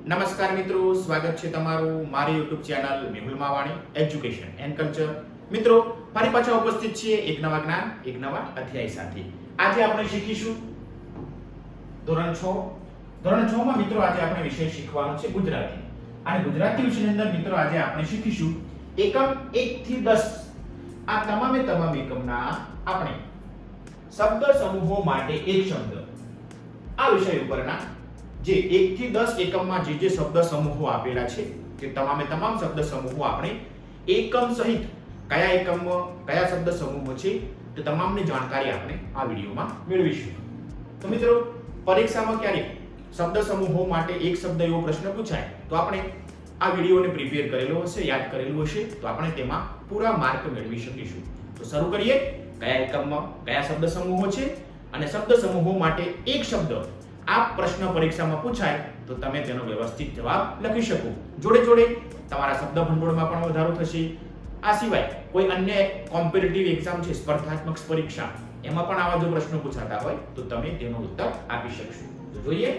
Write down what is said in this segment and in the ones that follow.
નમસ્કાર મિત્રો, સ્વાગત છે તમારું મારી YouTube channel Mehul Mavani education and culture. મિત્રો, ફરી પાછા ઉપસ્થિત છીએ એક નવા જ્ઞાન, એક નવા અધ્યાય સાથે. આજે આપણે શીખીશું ધોરણ 6. ધોરણ 6 માં મિત્રો આજે આપણે વિષય શીખવાનો છે ગુજરાતી. અને ગુજરાતી વિષયની અંદર મિત્રો આજે આપણે શીખીશું એકમ 1 થી 10. આ તમામ એકમના આપણે શબ્દ સમૂહો માટે એક શબ્દ આ વિષય ઉપરના જે 1 થી 10 એકમમાં જે શબ્દ સમૂહો આપેલા છે તે તમામ શબ્દ સમૂહો આપણે એકમ સહિત કયા એકમમાં કયા શબ્દ સમૂહો છે તે તમામની જાણકારી આપણે આ વિડિયોમાં મેળવીશું. તો મિત્રો, પરીક્ષામાં ક્યારેક શબ્દ સમૂહો માટે એક શબ્દ એવો પ્રશ્ન પૂછાય તો આપણે આ વિડિયોને પ્રિપેર કરેલો હશે, યાદ કરેલું હશે તો આપણે તેમાં પૂરા માર્ક મેળવી શકીશું. તો શરૂ કરીએ. કયા એકમમાં કયા શબ્દ સમૂહો છે અને શબ્દ સમૂહો માટે એક શબ્દ આ પ્રશ્ન પરીક્ષામાં પૂછાય તો તમે તેનો વ્યવસ્થિત જવાબ લખી શકો. જોડે જોડે તમારા શબ્દ ભંડોળમાં પણ વધારો થશે. આ સિવાય કોઈ અન્ય કોમ્પિટિટિવ એક્ઝામ છે, સ્પર્ધાત્મક પરીક્ષા, એમાં પણ આવા જો પ્રશ્નો પૂછાતા હોય તો તમે તેનો ઉત્તર આપી શકશો. તો જોઈએ.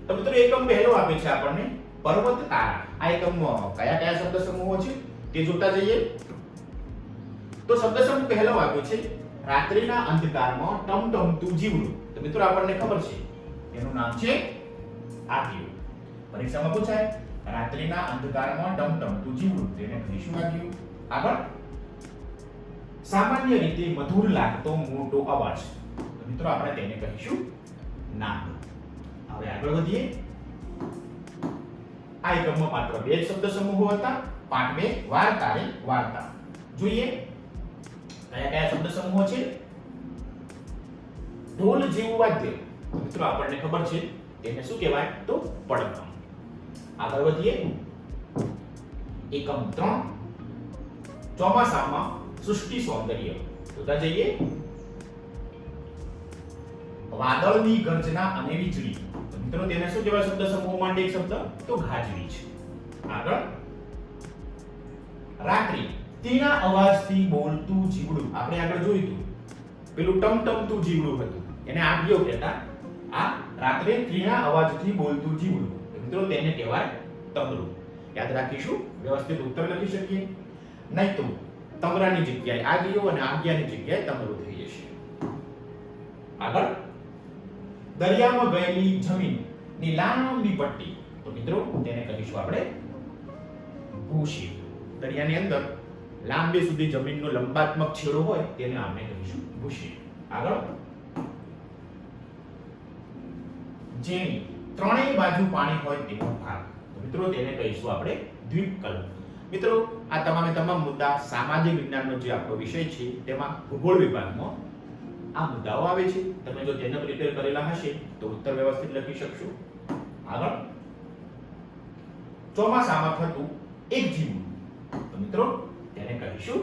તો મિત્રો, એકમ પહેલો આપે છે આપણને પર્વત તારા. આ એકમમાં કયા કયા શબ્દ સમૂહો છે તે જોતા જઈએ. તો શબ્દ સમૂહ પહેલો આપ્યો છે રાત્રિના અંધકારમાં ટમટમતું જીવડું. તો મિત્રો, આપણને ખબર છે એનું નામ છે આગ્યું. પરીક્ષામાં પૂછાય રાત્રિના અંધકારમાં ટમટમતું જીવડું, તેને કહીશું આગ્યું. આગળ, સામાન્ય રીતે મધુર લાગતો મોટો અવાજ. તો મિત્રો, આપણે તેને કહીશું નાદ. હવે આગળ વધીએ. આ એકમમાં માત્ર બે શબ્દ સમૂહો હતા. પાઠ 2 વાર્તાની વાર્તા. જોઈએ કયા કયા શબ્દ સમૂહો છે. ઢોલ જેવું વાદ્ય. મિત્રો, આપણને ખબર છે તેને શું કહેવાય તો પડઘમ. આગળ વધીએ. એકમ 3 ચોમાસામાં સૃષ્ટિ સૌંદર્ય. જોતા જઈએ. વાદળની ગર્જના અને વીજળી. તો મિત્રો, તેને શું કહેવાય શબ્દ સમૂહ માટે એક શબ્દ તો ગાજવીજ. આગળ, રાત્રિ તેના અવાજથી બોલતું જીવડું. આપણે આગળ જોયું હતું પેલું ટમટમતું જીવડું હતું, એને આગ્યો કહેતા. આ રાત્રે ત્રીના અવાજથી બોલતું જીવડું, મિત્રો તેને કહેવાય તમરું. યાદ રાખીશું, વ્યવસ્થિત ઉત્તર લખી શકીએ. નહીં તો તમરાની જગ્યાએ આગ્યો અને આગ્યાની જગ્યાએ તમરું થઈ જશે. આગળ, દરિયામાં ગયેલી જમીનની લાંબી પટ્ટી. તો મિત્રો, તેને કહીશું આપણે ભૂશીર. દરિયાની અંદર લાંબી સુધી જમીનનો લંબાત્મક છેડો હોય તેને આપણે કહીશું ભૂશીર. આગળ, જેની ત્રણેય બાજુ પાણી હોય તેવો ભાગ. તો મિત્રો, તેને કહીશું આપણે દ્વીપકલ્પ. મિત્રો, આ તમામ મુદ્દા સામાજિક વિજ્ઞાનનો જે આપણો વિષય છે તેમાં ભૂગોળ વિભાગમાં આ મુદ્દાઓ આવે છે. તમે જો તેને પ્રિપેર કરેલા હશે તો ઉત્તર વ્યવસ્થિત લખી શકશો. આગળ, ચોમાસામાં થતું એક જીવડું. તો મિત્રો, તેને કહીશું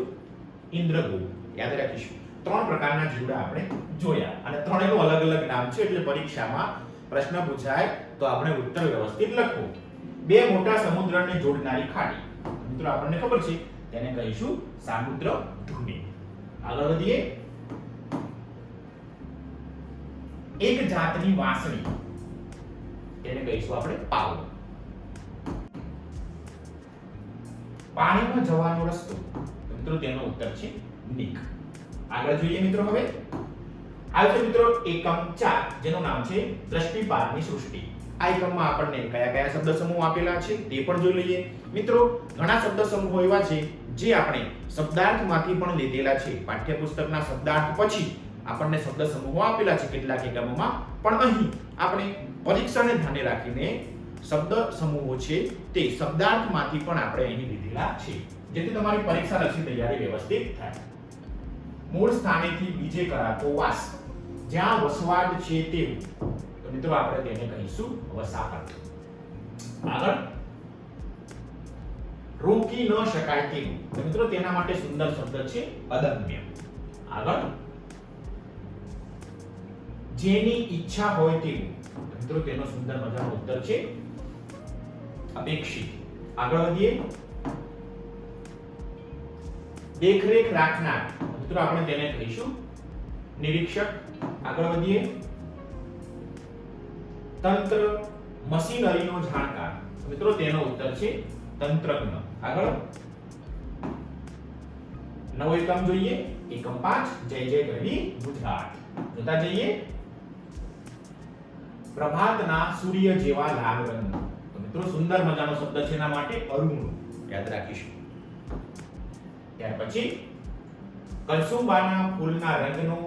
ઇન્દ્રગોળ. યાદ રાખીશું. 3 પ્રકારના જીવડા આપણે જોયા અને ત્રણેયનું અલગ અલગ નામ છે, એટલે પરીક્ષામાં પ્રશ્ન પૂછાય તો આપણે ઉત્તર વ્યવસ્થિત લખવો. બે મોટા સમુદ્રને જોડનારી ખાડી. મિત્રો, આપણને ખબર છે તેને કહીશું સામુદ્ર ધુની. આગળ વધીએ. એક જાતની વાંસળી. તેને કહીશું આપણે પાવલો. પાણીમાં જવાનો રસ્તો. મિત્રો, તેનો ઉત્તર છે નીક. આગળ જોઈએ મિત્રો. હવે આવશે મિત્રો એકમ 4, જેનું નામ છે દ્રષ્ટિપાતની સૃષ્ટિ. આ એકમમાં આપણને કયા કયા શબ્દ સમૂહ આપેલા છે તે પણ જોઈ લઈએ. મિત્રો, ઘણા શબ્દ સમૂહો એવા છે જે આપણે શબ્દાર્થમાંથી પણ લીધેલા છે. પાઠ્યપુસ્તકના શબ્દાર્થ પછી આપણને શબ્દ સમૂહો આપેલા છે કેટલાક એકમોમાં, પણ અહીં આપણે પરીક્ષાને ધ્યાને રાખીને શબ્દ સમૂહો છે તે શબ્દાર્થમાંથી પણ આપણે અહીં લીધેલા છે, જેથી તમારી પરીક્ષાલક્ષી તૈયારી વ્યવસ્થિત થાય. મૂળ સ્થાનેથી બીજે કરાતો વાસ, જ્યાં વસવાટ છે તેવું. તો મિત્રો, આપણે તેને કહીશું વસાહત. આગળ, રોકી ન શકાય તેવું. તો મિત્રો, તેના માટે સુંદર શબ્દ છે અદમ્ય. આગળ, જેની ઈચ્છા હોય તેવું. તો મિત્રો, તેનો સુંદર મજાનો ઉત્તર છે અપેક્ષિત. આગળ વધીએ. દેખરેખ રાખનાર. મિત્રો, આપણે તેને કહીશું નિરીક્ષક. આગળ વધીએ. તંત્ર મશીનરીનો જાણકાર. મિત્રો તેનો ઉત્તર છે તંત્રજ્ઞ. આગળ નવો એકમ જોઈએ. એકમ 5 જય જય ગરવી ગુજરાત. જોતા જઈએ. પ્રભાતના સૂર્ય જેવા લાલ રંગનો. તો મિત્રો સુંદર મજાનો શબ્દ છે એના માટે અરુણ. યાદ રાખીશું. ત્યાર પછી કલસુંબાના ફૂલના રંગનો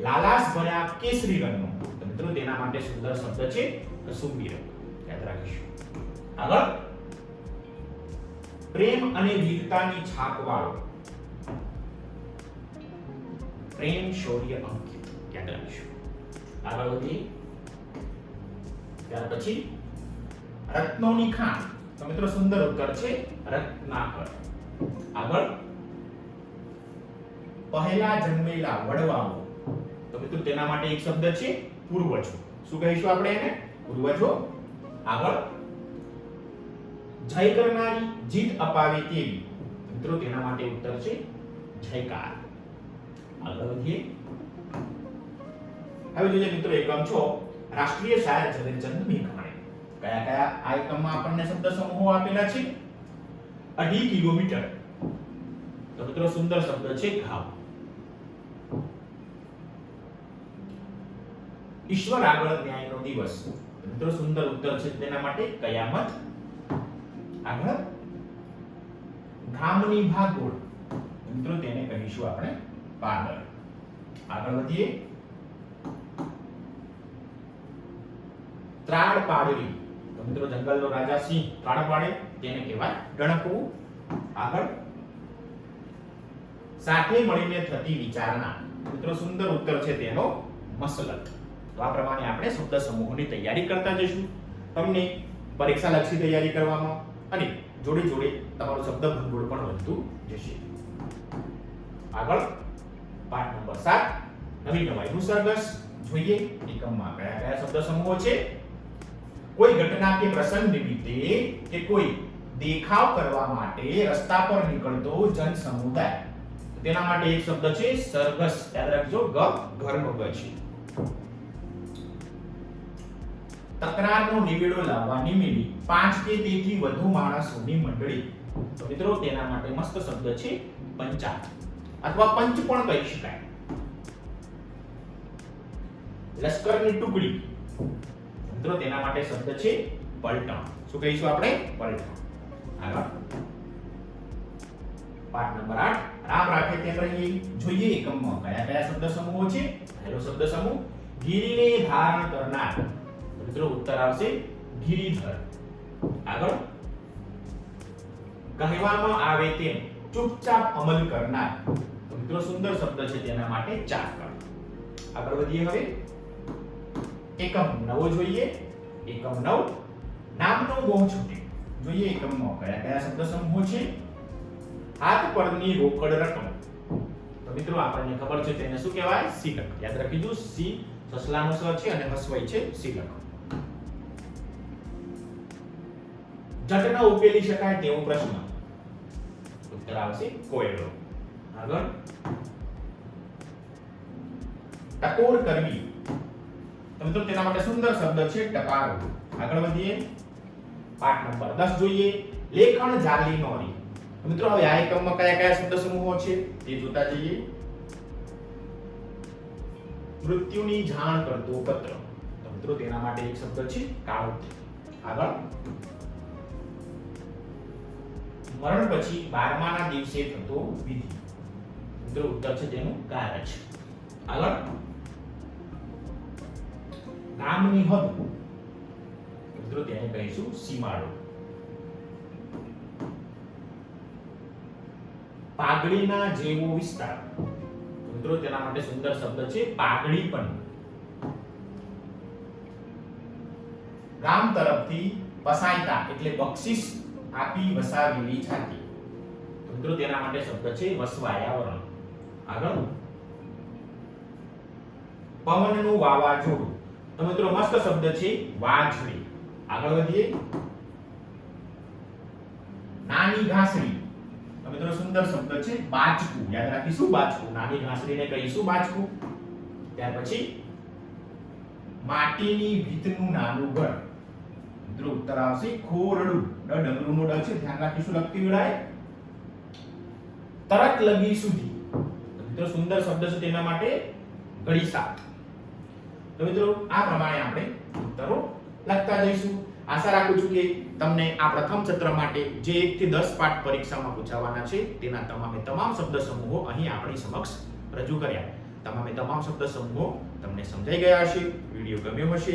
લાલાશ ભર્યા કેસરી રંગનો. તો મિત્રો તેના માટે સુંદર શબ્દ છે કસુંબી રંગ. યાદ રાખીશું. આગળ પ્રેમ અને વીરતાની છાપ વાળો. પ્રેમ શૌર્ય અંકિત. યાદ રાખીશું. આગળ વધીએ. ત્યાર પછી રત્નોની ખાણ. તો મિત્રો સુંદર ઉત્તર છે રત્નાકર. આગળ પહેલા જન્મેલા વડવાઓ. તો મિત્રો તેના માટે એક શબ્દ છે પૂર્વજો. શું કહીશું આપણે એને? પૂર્વજો. આગળ જય કરનારી જીત અપાવે તેવી. મિત્રો તેના માટે ઉત્તર છે જયકાર. આગળ વધીએ. હવે જોઈએ મિત્રો એકમ 6 રાષ્ટ્રીય શાયર ઝવેરચંદ મેઘાણી. કયા કયા આ એકમમાં આપણને શબ્દ સમૂહો આપેલા છે? 2.5 કિલોમીટર. તો મિત્રો સુંદર શબ્દ છે ઘાવ. ઈશ્વર આગળ ન્યાયનો દિવસ. મિત્રો સુંદર ઉત્તર છે તેના માટે કયામત. આગળ ગામની ભાગોળ. મિત્રો તેને કહીશું આપણે પાદર. આગળ વધીએ. ત્રાડ પાડવી. તો મિત્રો જંગલનો રાજા સિંહ ત્રાડ પાડે તેને કહેવાય ડણકવું. આગળ સાથે મળીને થતી વિચારણા. મિત્રો સુંદર ઉત્તર છે તેનો મસલત. તો આ પ્રમાણે આપણે શબ્દ સમૂહોની તૈયારી કરતા જઈશું. તમને પરીક્ષા લક્ષી તૈયારી કરવામાં અને જોડે જોડે તમારું શબ્દ ભંડોળ પણ વધતું જશે. આગળ પાઠ નંબર 7 નવી નવાઈનું સરઘસ. જોઈએ એકમમાં કયા કયા શબ્દ સમૂહો છે. કોઈ ઘટના કે પ્રસંગ નિમિત્તે કે કોઈ દેખાવ કરવા માટે રસ્તા પર નીકળતો જન સમુદાય. તેના માટે એક શબ્દ છે સરઘસ. યાદ રાખજો ઘરનો ગ છે. તકરારનો નિવેડો લાવવા નિમિત્તે 5 કે તેથી વધુ માણસોની મંડળી. તો મિત્રો તેના માટે મસ્ત શબ્દ છે પંચાયત અથવા પંચ પણ કહી શકાય. લશ્કરની ટુકડી. મિત્રો તેના માટે શબ્દ છે પલટણ. શું કહીશું આપણે? પલટણ. આગળ પાઠ નંબર 8 રામ રાખે તેમ રહીએ. જોઈએ એકમમાં કયા કયા શબ્દ સમૂહો છે. પહેલો શબ્દ સમૂહ ગિરિને ધારણ કરનાર. મિત્રો ઉત્તર આવશે ગિરિધર. આગળ કહેવામાં આવે તેમ ચૂપચાપ અમલ કરનાર. તો મિત્રો સુંદર શબ્દ છે તેના માટે ચાકર. આગળ વધીએ. હવે એકમ 9 જોઈએ. એકમ 9 નામનો બહુ છૂટે. જોઈએ એકમમાં કયા કયા શબ્દ સમૂહો છે. હાથ પરની રોકડ રકમ. તો મિત્રો આપણને ખબર છે તેને શું કહેવાય? સિલક. યાદ રાખીજો. સી સસલાનો સ છે અને હસવાઈ છે સિલક. જટ ન ઉકેલી શકાય તેવો પ્રશ્ન. ઉત્તર આવશે કોયડો. આગળ ટકોર કરવી. તો મિત્રો તેના માટે સુંદર શબ્દ છે ટકારો. આગળ વધીએ. પાઠ નંબર 10 જોઈએ. લેખન જાલી નોરી. મિત્રો હવે આ એકમમાં કયા કયા શબ્દ સમૂહો છે તે જોતા જઈએ. મૃત્યુની જાણ કરતો પત્ર. તો મિત્રો તેના માટે એક શબ્દ છે કાળોતરી. આગળ મરણ પછી 12માના દિવસે થતો વિધિ. મિત્રો ઉત્તર છે તેનું કારજ. આગળ ગામની હદ. મિત્રો તેને કહીશું સીમાડો. પાઘડીના જેવો વિસ્તાર. મિત્રો તેના માટે સુંદર શબ્દ છે પાઘડીપણ. ગામ તરફથી પસાયતા એટલે બક્ષિસ આપી વસાવેલી છાતી. મિત્રો તેના માટે શબ્દ છે વસવાયાવરણ. આગળ પવનનું વાવાઝોડું. તો મિત્રો મસ્ત શબ્દ છે વાજળી. આગળ વધીએ. નાની ઘાસડી. તો મિત્રો સુંદર શબ્દ છે બાચકું. યાદ રાખીશું બાચકું. નાની ઘાસડીને કહીશું બાચકું. ત્યાર પછી માટીની ભીતનું નાનું ઘર. ઉત્તર આવશે ખોરડું. ડમરૂનો ડ છે, ધ્યાન રાખીશું લખતી વેળાએ. તરત લગી સુધી. મિત્રો સુંદર શબ્દ છે તેના માટે ઘડીસા. તો મિત્રો આ પ્રમાણે આપણે ઉત્તરો લખતા જઈશું. આશા રાખું છું કે તમને આ પ્રથમ સત્ર માટે જે 1 થી 10 પાઠ પરીક્ષામાં પૂછાવાના છે તેના તમામ શબ્દ સમૂહો અહીં આપણી સમક્ષ રજૂ કર્યા. તમામ શબ્દ સમૂહો તમને સમજાઈ ગયા હશે, વિડિયો ગમ્યો હશે.